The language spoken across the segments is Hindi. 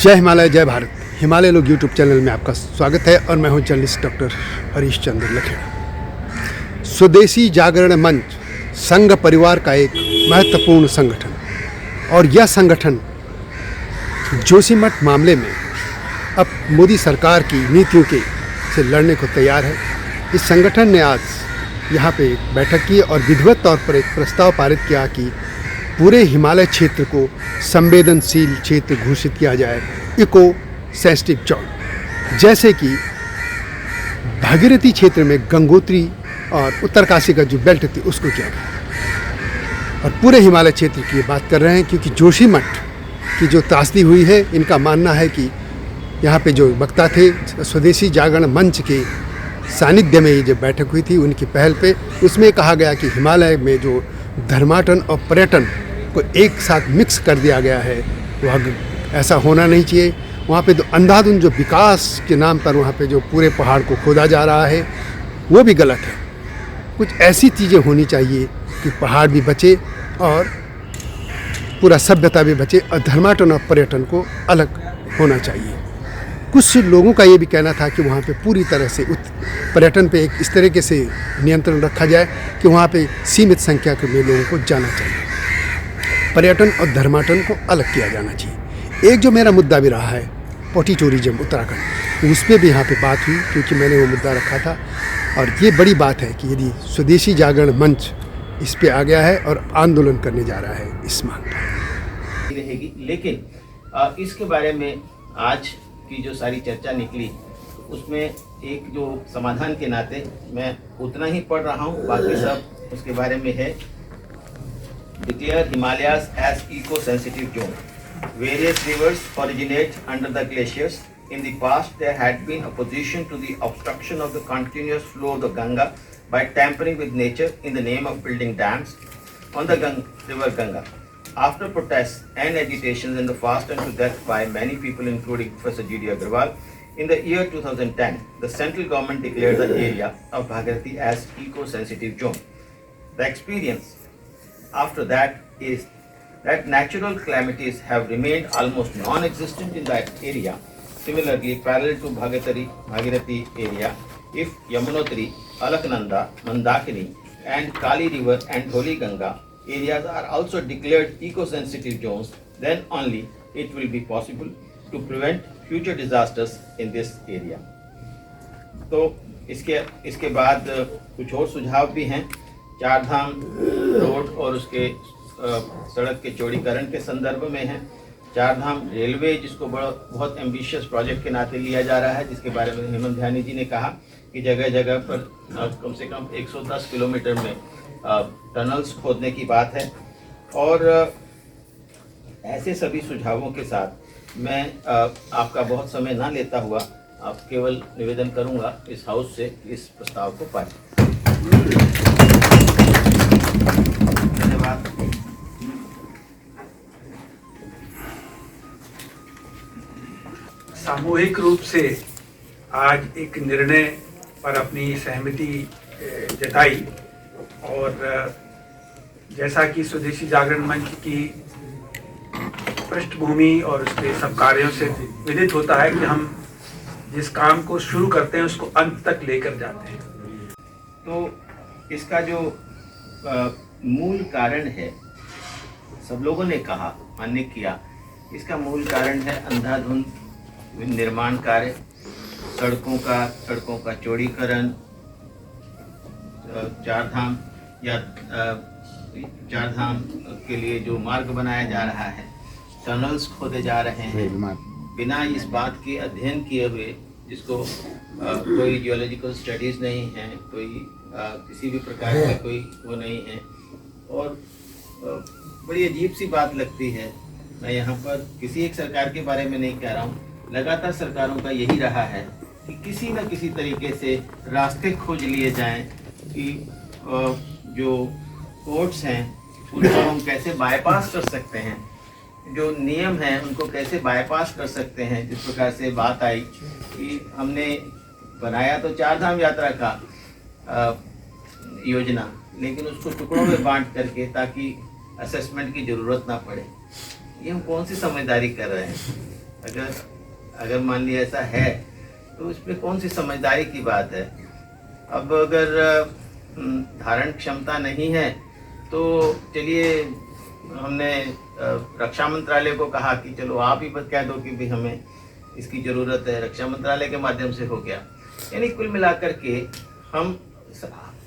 जय हिमालय जय भारत। हिमालय लोग यूट्यूब चैनल में आपका स्वागत है और मैं हूं जर्नलिस्ट डॉक्टर हरीश चंद्र लखेड़ा। स्वदेशी जागरण मंच संघ परिवार का एक महत्वपूर्ण संगठन और यह संगठन जोशीमठ मामले में अब मोदी सरकार की नीतियों के से लड़ने को तैयार है। इस संगठन ने आज यहाँ पे एक बैठक की और विधिवत तौर पर एक प्रस्ताव पारित किया कि पूरे हिमालय क्षेत्र को संवेदनशील क्षेत्र घोषित किया जाए, इको सेंसिटिव जोन। जैसे कि भागीरथी क्षेत्र में गंगोत्री और उत्तरकाशी का जो बेल्ट थी उसको किया गया और पूरे हिमालय क्षेत्र की बात कर रहे हैं, क्योंकि जोशीमठ की जो त्रासदी हुई है, इनका मानना है कि यहाँ पे जो वक्ता थे स्वदेशी जागरण मंच के सानिध्य में ये जो बैठक हुई थी उनकी पहल पे, उसमें कहा गया कि हिमालय में जो धर्माटन और पर्यटन को एक साथ मिक्स कर दिया गया है, वह ऐसा होना नहीं चाहिए। वहाँ पे तो अंधाधुंध जो विकास के नाम पर वहाँ पे जो पूरे पहाड़ को खोदा जा रहा है वो भी गलत है। कुछ ऐसी चीज़ें होनी चाहिए कि पहाड़ भी बचे और पूरा सभ्यता भी बचे और धर्माटन और पर्यटन को अलग होना चाहिए। कुछ लोगों का ये भी कहना था कि वहाँ पे पूरी तरह से पर्यटन पे एक इस तरीके से नियंत्रण रखा जाए कि वहाँ पे सीमित संख्या में लोगों को जाना चाहिए। पर्यटन और धर्माटन को अलग किया जाना चाहिए। एक जो मेरा मुद्दा भी रहा है पोटी टूरिज्म उत्तराखंड, उस पर भी यहाँ पे बात हुई, क्योंकि मैंने वो मुद्दा रखा था। और ये बड़ी बात है कि यदि स्वदेशी जागरण मंच इस पर आ गया है और आंदोलन करने जा रहा है इस मांग पर रहेगी। लेकिन इसके बारे में आज की जो सारी चर्चा निकली उसमें एक जो समाधान के नाते मैं उतना ही पढ़ रहा हूँ, बाकी सब उसके बारे में है। Declare Himalayas as eco sensitive zone. Various rivers originate under the glaciers. In the past there had been opposition to the obstruction of the continuous flow of the Ganga by tampering with nature in the name of building dams on the river Ganga. After protests and agitations and the fast and to death by many people, including Professor G.D. Agarwal, in the year 2010, the central government declared the area of Bhagirathi as eco-sensitive zone. The experience after that is that natural calamities have remained almost non-existent in that area. Similarly, parallel to Bhagirathi area, if Yamunotri, Alaknanda, Mandakini, and Kali River and Dholi Ganga areas are also declared eco-sensitive zones, then only it will be possible to prevent future disasters in this area. तो इसके बाद कुछ और सुझाव भी हैं। चार धाम रोड और उसके सड़क के चौड़ीकरण के संदर्भ में है। चार धाम रेलवे, जिसको बहुत एम्बिशियस प्रोजेक्ट के नाते लिया जा रहा है, जिसके बारे में हेमंत ध्यानी जी ने कहा कि जगह जगह पर कम से कम 110 किलोमीटर में टनल्स खोदने की बात है। और ऐसे सभी सुझावों के साथ मैं आपका बहुत समय ना लेता हुआ आप केवल निवेदन करूंगा इस हाउस से इस प्रस्ताव को पारित। धन्यवाद। सामूहिक रूप से आज एक निर्णय पर अपनी सहमति जताई और जैसा कि स्वदेशी जागरण मंच की पृष्ठभूमि और उसके सब कार्यों से विदित होता है कि हम जिस काम को शुरू करते हैं उसको अंत तक लेकर जाते हैं। तो इसका जो मूल कारण है, सब लोगों ने कहा, मान्य किया, इसका मूल कारण है अंधाधुंध निर्माण कार्य, सड़कों का चौड़ीकरण, चार धाम के लिए जो मार्ग बनाया जा रहा है, टनल्स खोदे जा रहे हैं बिना इस बात के अध्ययन किए हुए, जिसको कोई जियोलॉजिकल स्टडीज़ नहीं है, कोई किसी भी प्रकार का कोई वो नहीं है। और बड़ी अजीब सी बात लगती है। मैं यहाँ पर किसी एक सरकार के बारे में नहीं कह रहा हूँ, लगातार सरकारों का यही रहा है कि किसी न किसी तरीके से रास्ते खोज लिए जाएं कि जो कोर्ट्स हैं उनको हम कैसे बाईपास कर सकते हैं, जो नियम हैं उनको कैसे बाईपास कर सकते हैं। जिस प्रकार से बात आई कि हमने बनाया तो चार धाम यात्रा का योजना, लेकिन उसको टुकड़ों में बांट करके ताकि असेसमेंट की ज़रूरत ना पड़े। ये हम कौन सी समझदारी कर रहे हैं? अगर मान लिया ऐसा है तो इसमें कौन सी समझदारी की बात है। अब अगर धारण क्षमता नहीं है तो चलिए हमने रक्षा मंत्रालय को कहा कि चलो आप ही बस कह दो कि भी हमें इसकी ज़रूरत है, रक्षा मंत्रालय के माध्यम से हो गया। यानी कुल मिलाकर के हम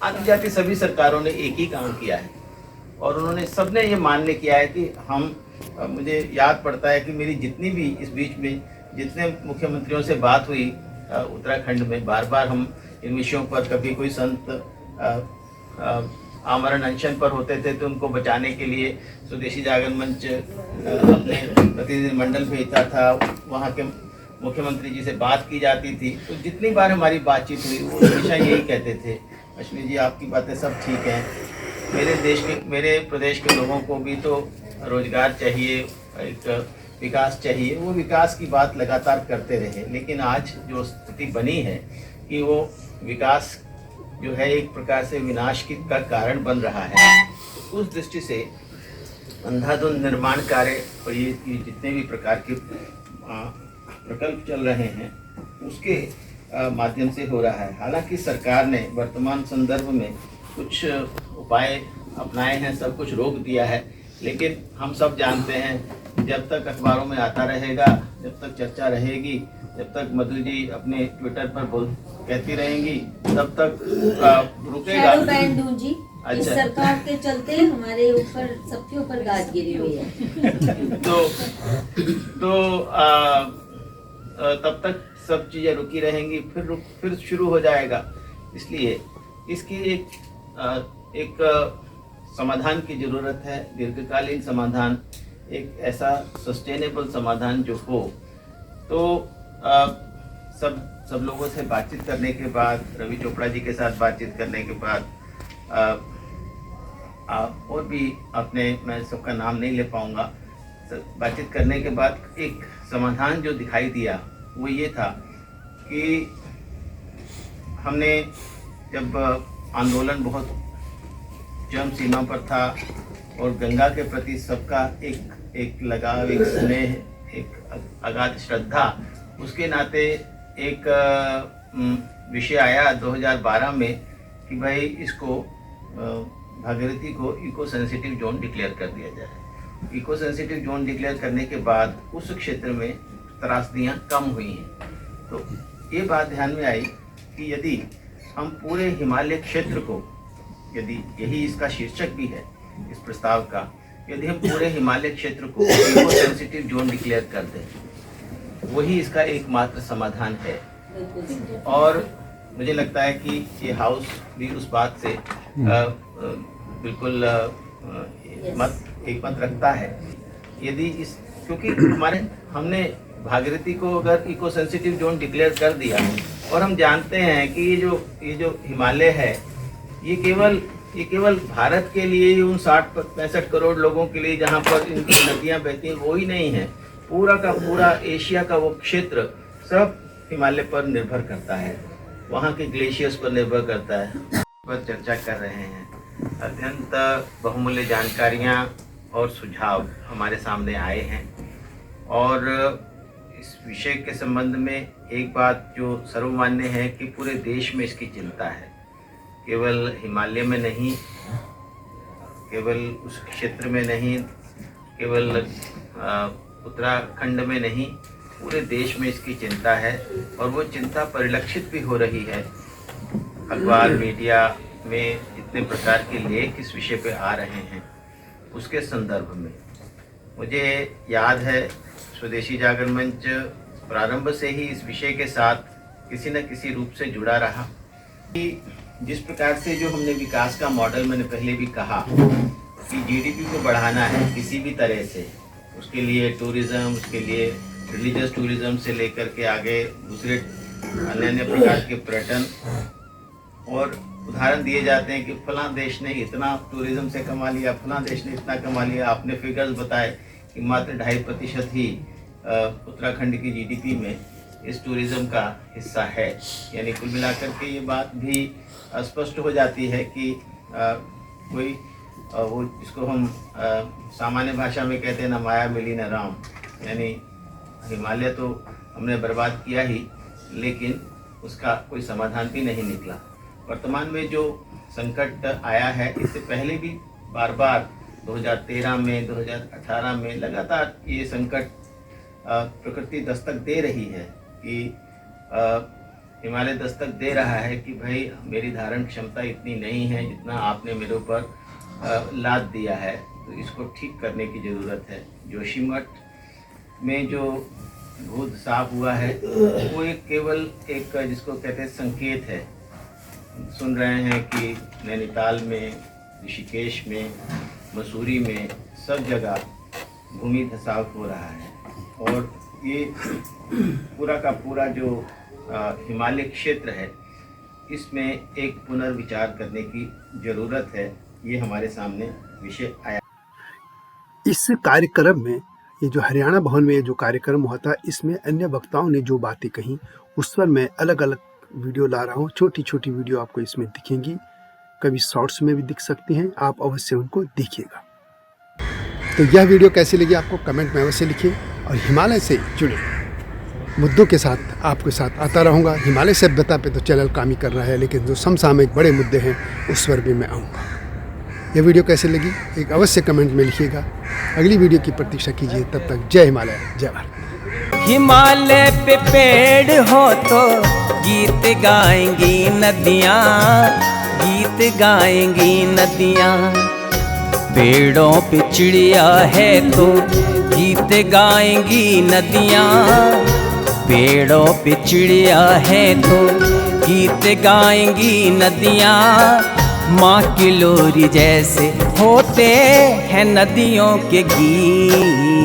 आती जाती सभी सरकारों ने एक ही काम किया है और उन्होंने सबने ये मान्य किया है कि हम मुझे याद पड़ता है कि मेरी जितनी भी इस बीच में जितने मुख्यमंत्रियों से बात हुई उत्तराखंड में, बार बार हम इन विषयों पर, कभी कोई संत आमरण अनशन पर होते थे तो उनको बचाने के लिए स्वदेशी जागरण मंच अपने प्रतिनिधिमंडल भेजता था, वहाँ के मुख्यमंत्री जी से बात की जाती थी। तो जितनी बार हमारी बातचीत हुई वो हमेशा यही कहते थे, अश्विनी जी आपकी बातें सब ठीक हैं, मेरे प्रदेश के लोगों को भी तो रोजगार चाहिए, एक विकास चाहिए। वो विकास की बात लगातार करते रहे, लेकिन आज जो स्थिति बनी है कि वो विकास जो है एक प्रकार से विनाश का कारण बन रहा है। उस दृष्टि से अंधाधुंध निर्माण कार्य और ये जितने भी प्रकार के प्रकल्प चल रहे हैं उसके माध्यम से हो रहा है। हालांकि सरकार ने वर्तमान संदर्भ में कुछ उपाय अपनाए हैं, सब कुछ रोक दिया है, लेकिन हम सब जानते हैं जब तक अखबारों में आता रहेगा, जब तक चर्चा रहेगी, जब तक मधु जी अपने ट्विटर पर कहती रहेंगी, तब तक रुकेगा। जी इस सरकार के चलते हमारे ऊपर, सबके ऊपर गाज गिरी हुई है। तब तक सब चीजें रुकी रहेंगी, फिर शुरू हो जाएगा। इसलिए इसकी एक समाधान की जरूरत है, दीर्घकालीन समाधान, एक ऐसा सस्टेनेबल समाधान जो हो। तो सब लोगों से बातचीत करने के बाद, रवि चोपड़ा जी के साथ बातचीत करने के बाद, और भी अपने, मैं सबका नाम नहीं ले पाऊंगा, बातचीत करने के बाद एक समाधान जो दिखाई दिया वो ये था कि हमने जब आंदोलन बहुत चरम सीमा पर था और गंगा के प्रति सबका एक लगाव, एक स्नेह, एक अगाध श्रद्धा, उसके नाते एक विषय आया 2012 में कि भाई इसको भागीरथी को इको सेंसिटिव जोन डिक्लेयर कर दिया जाए। इको सेंसिटिव जोन डिक्लेयर करने के बाद उस क्षेत्र में त्रासदियाँ कम हुई हैं। तो ये बात ध्यान में आई कि यदि हम पूरे हिमालय क्षेत्र को, यदि यही इसका शीर्षक भी है इस प्रस्ताव का, यदि हम पूरे हिमालय क्षेत्र को इको सेंसिटिव जोन डिक्लेयर कर दें, वही इसका एकमात्र समाधान है। और मुझे लगता है कि ये हाउस भी उस बात से बिल्कुल एक मत रखता है। यदि क्योंकि हमने भागीरथी को अगर इको सेंसिटिव जोन डिक्लेयर कर दिया, और हम जानते हैं कि ये जो हिमालय है ये केवल भारत के लिए, उन 60-65 करोड़ लोगों के लिए जहाँ पर इनकी नदियाँ बहती हैं, वो ही नहीं है, पूरा का पूरा एशिया का वो क्षेत्र सब हिमालय पर निर्भर करता है, वहाँ के ग्लेशियर्स पर निर्भर करता है। पर चर्चा कर रहे हैं, अत्यंत बहुमूल्य जानकारियाँ और सुझाव हमारे सामने आए हैं। और इस विषय के संबंध में एक बात जो सर्वमान्य है कि पूरे देश में इसकी चिंता है, केवल हिमालय में नहीं, केवल उस क्षेत्र में नहीं, केवल उत्तराखंड में नहीं, पूरे देश में इसकी चिंता है। और वो चिंता परिलक्षित भी हो रही है। अखबार मीडिया में जितने प्रकार के लेख इस विषय पे आ रहे हैं, उसके संदर्भ में मुझे याद है स्वदेशी जागरण मंच प्रारंभ से ही इस विषय के साथ किसी न किसी रूप से जुड़ा रहा कि जिस प्रकार से जो हमने विकास का मॉडल, मैंने पहले भी कहा कि जीडीपी को बढ़ाना है किसी भी तरह से, उसके लिए टूरिज़्म, उसके लिए रिलीजियस टूरिज़्म से लेकर के आगे दूसरे अन्य प्रकार के पर्यटन, और उदाहरण दिए जाते हैं कि फलां देश ने इतना टूरिज़्म से कमा लिया, फलां देश ने इतना कमा लिया। आपने फिगर्स बताए कि मात्र 2.5% ही उत्तराखंड की जीडीपी में इस टूरिज़्म का हिस्सा है। यानी कुल मिलाकर के ये बात भी स्पष्ट हो जाती है कि कोई वो जिसको हम सामान्य भाषा में कहते हैं ना, माया मिली न राम, यानी हिमालय तो हमने बर्बाद किया ही, लेकिन उसका कोई समाधान भी नहीं निकला। वर्तमान में जो संकट आया है, इससे पहले भी बार बार 2013 में, 2018 में लगातार ये संकट प्रकृति दस्तक दे रही है कि हिमालय दस्तक दे रहा है कि भाई मेरी धारण क्षमता इतनी नहीं है जितना आपने मेरे ऊपर लाद दिया है, तो इसको ठीक करने की ज़रूरत है। जोशीमठ में जो भूत साफ हुआ है वो एक केवल एक जिसको कहते हैं संकेत है। सुन रहे हैं कि नैनीताल में, ऋषिकेश में, मसूरी में सब जगह भूमि धसाव हो रहा है और ये पूरा का पूरा जो हिमालय क्षेत्र है इसमें एक पुनर्विचार करने की ज़रूरत है। ये हमारे सामने विषय आया। इस कार्यक्रम में, ये जो हरियाणा भवन में ये जो कार्यक्रम हुआ था, इसमें अन्य वक्ताओं ने जो बातें कही उस पर मैं अलग अलग वीडियो ला रहा हूँ। छोटी छोटी वीडियो आपको इसमें दिखेंगी, कभी शॉर्ट्स में भी दिख सकती हैं, आप अवश्य उनको देखिएगा। तो यह वीडियो कैसी लगी आपको कमेंट में अवश्य लिखिए और हिमालय से जुड़े मुद्दों के साथ आपके साथ आता रहूँगा। हिमालय सभ्यता पे तो चैनल काम ही कर रहा है, लेकिन जो समसामयिक बड़े मुद्दे हैं उस पर भी मैं आऊँगा। यह वीडियो कैसे लगी एक अवश्य कमेंट में लिखिएगा। अगली वीडियो की प्रतीक्षा कीजिए। तब तक जय हिमालय, जय भारत। हिमालय पे पेड़ हो तो गीत गाएंगी नदियाँ, गीत गाएंगी नदियाँ। पेड़ों पे चिड़िया है तो गीत गाएंगी नदियाँ। पेड़ों पे चिड़िया है तो गीत गाएंगी नदियाँ। माँ की लोरी जैसे होते हैं नदियों के गीत।